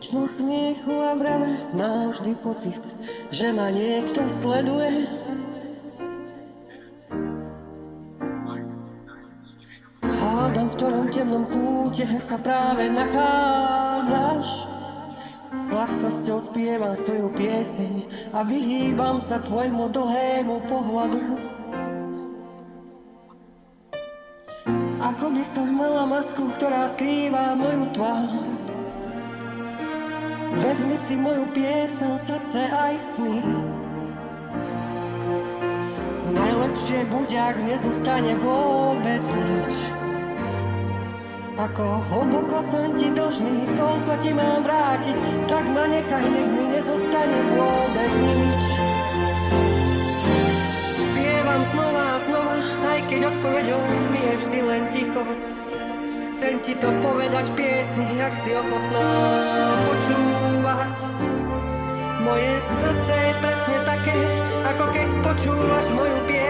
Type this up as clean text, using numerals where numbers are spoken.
Väčšinu smiechu a vreme mám vždy pocit, že ma niekto sleduje. Hádam, v ktorom temnom kúte sa práve nachádzaš. S ľahkosťou spievam svoju pieseň a vyhýbam sa tvojmu dlhému pohľadu. Ako by som mala masku, ktorá skrýva moju tvár. Vezmi si moju pieseň, srdce aj sny. Najlepšie bude, ak nezostane vôbec nič. Ako hlboko som ti dlžný, koľko ti mám vrátiť, tak ma nechaj, nech mi nezostane vôbec nič. Spievam znova a znova, aj keď odpoveďou mi je vždy len ticho. Chcem ti to povedať v piesni, ak si ochotná počúvať. Moje srdce je presne také, ako keď počúvaš moju pieseň.